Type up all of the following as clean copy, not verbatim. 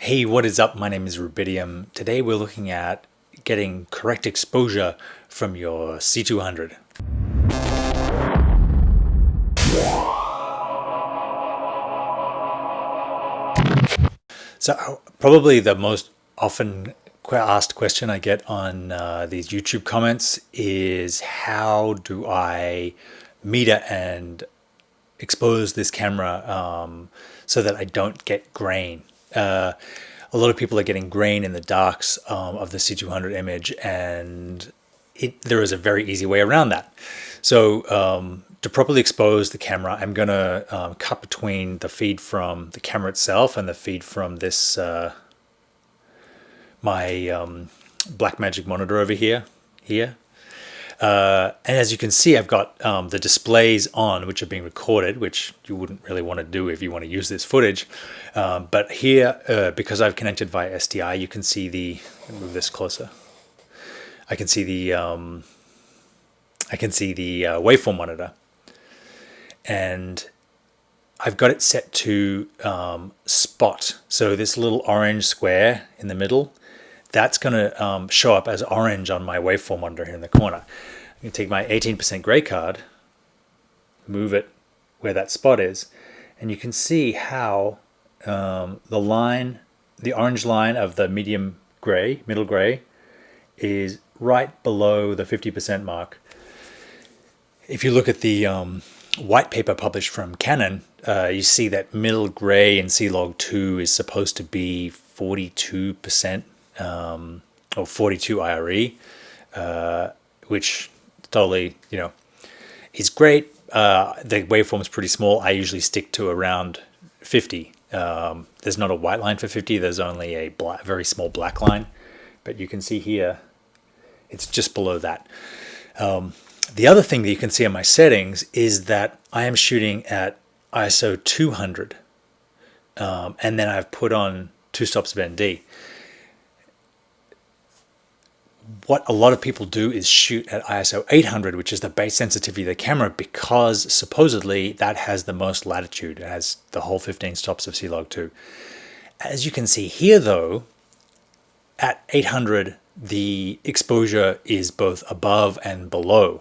Hey, what is up? My name is 𝙁𝙆𝙆𝙆𝙆𝙆𝙆𝙆𝙆. Today we're looking at getting correct exposure from your C200. So probably the most often asked question I get on these YouTube comments is, how do I meter and expose this camera so that I don't get grain? A lot of people are getting grain in the darks of the C200 image, and there is a very easy way around that. So to properly expose the camera, I'm going to cut between the feed from the camera itself and the feed from this my Blackmagic monitor over here. And as you can see, I've got the displays on, which are being recorded, which you wouldn't really want to do if you want to use this footage. But here, because I've connected via SDI, you can see the, move this closer. I can see the waveform monitor, and I've got it set to spot. So this little orange square in the middle, that's going to show up as orange on my waveform monitor here in the corner. I'm going to take my 18% gray card, move it where that spot is, and you can see how the orange line of the middle gray, is right below the 50% mark. If you look at the white paper published from Canon, you see that middle gray in C-Log2 is supposed to be 42%. Or 42 IRE, which totally, is great. The waveform is pretty small. I usually stick to around 50. There's not a white line for 50. There's only a very small black line. But you can see here, it's just below that. The other thing that you can see on my settings is that I am shooting at ISO 200. And then I've put on 2 stops of ND. What a lot of people do is shoot at ISO 800, which is the base sensitivity of the camera, because supposedly that has the most latitude. It has the whole 15 stops of C-Log2. As you can see here, though, at 800, the exposure is both above and below,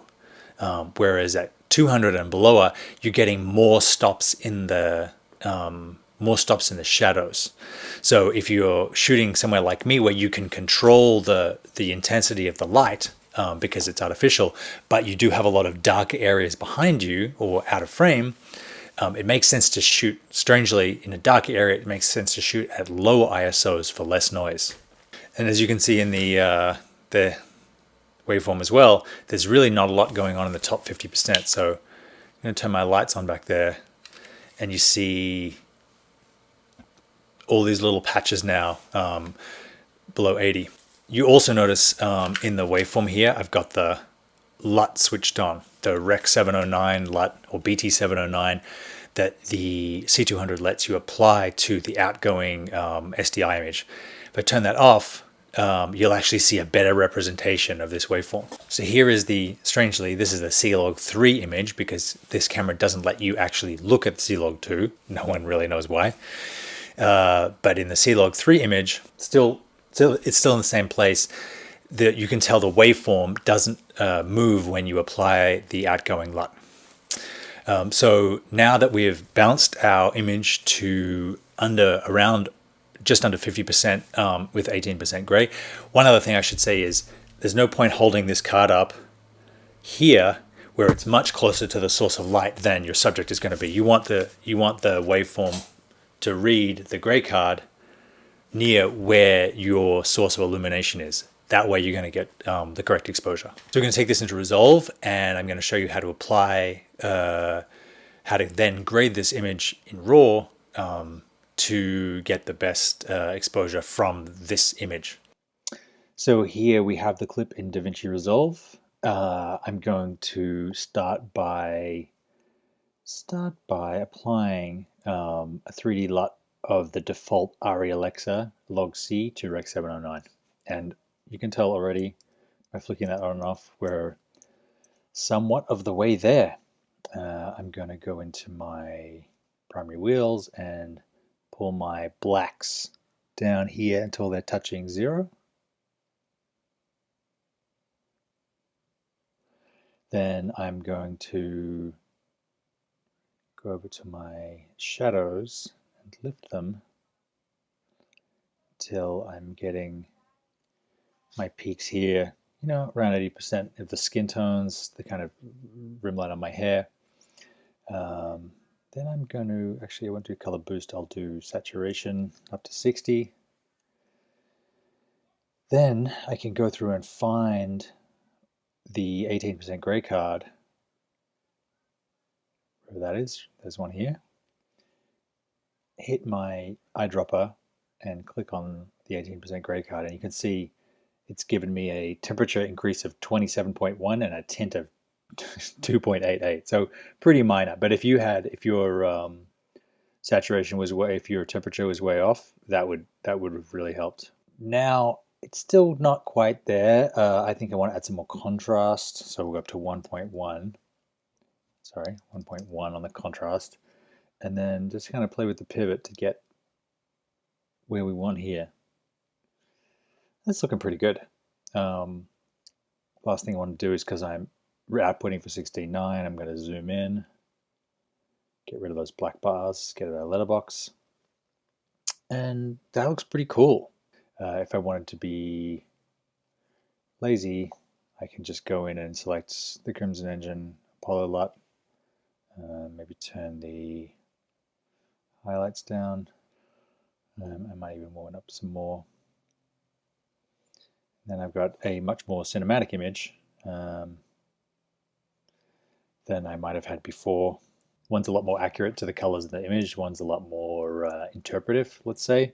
whereas at 200 and below, you're getting more stops in the shadows. So if you're shooting somewhere like me, where you can control the intensity of the light because it's artificial, but you do have a lot of dark areas behind you or out of frame, it makes sense to shoot, strangely, in a dark area. It makes sense to shoot at lower ISOs for less noise. And as you can see in the waveform as well, there's really not a lot going on in the top 50%. So I'm going to turn my lights on back there, and you see all these little patches now below 80. You also notice in the waveform here, I've got the LUT switched on, the Rec 709 LUT or BT709 that the C200 lets you apply to the outgoing SDI image. If I turn that off, you'll actually see a better representation of this waveform. So here is strangely, this is the C-Log3 image, because this camera doesn't let you actually look at C-Log2. No one really knows why. But in the C-Log3 image, it's still in the same place. You can tell the waveform doesn't move when you apply the outgoing LUT. So now that we have balanced our image to just under 50% with 18% gray, one other thing I should say is there's no point holding this card up here, where it's much closer to the source of light than your subject is going to be. You want the waveform to read the gray card near where your source of illumination is. That way you're going to get the correct exposure. So we're going to take this into Resolve, and I'm going to show you how to apply, how to then grade this image in RAW to get the best exposure from this image. So here we have the clip in DaVinci Resolve. I'm going to start by applying a 3D LUT of the default ARRI Alexa log C to Rec 709. And you can tell already by flicking that on and off, we're somewhat of the way there. I'm going to go into my primary wheels and pull my blacks down here until they're touching 0. Then I'm going to go over to my shadows and lift them till I'm getting my peaks here, you know, around 80% of the skin tones, the kind of rimline on my hair. Then I'm going to, actually I won't do color boost, I'll do saturation up to 60. Then I can go through and find the 18% gray card, wherever that is, there's one here. Hit my eyedropper and click on the 18% gray card, and you can see it's given me a temperature increase of 27.1 and a tint of 2.88. So pretty minor. But if your saturation was way, if your temperature was way off, that would have really helped. Now it's still not quite there. I think I want to add some more contrast, so we'll go up to 1.1. Sorry, 1.1 on the contrast, and then just kind of play with the pivot to get where we want here. That's looking pretty good. Last thing I want to do is, because I'm outputting for 16:9, I'm going to zoom in, get rid of those black bars, get it out of letterbox, and that looks pretty cool. If I wanted to be lazy, I can just go in and select the Crimson Engine Apollo LUT, maybe turn the highlights down. I might even warm up some more. Then I've got a much more cinematic image than I might have had before. One's a lot more accurate to the colors of the image, one's a lot more interpretive, let's say.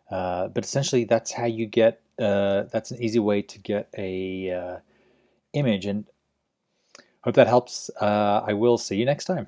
But essentially that's how you get, that's an easy way to get a image, and hope that helps. I will see you next time.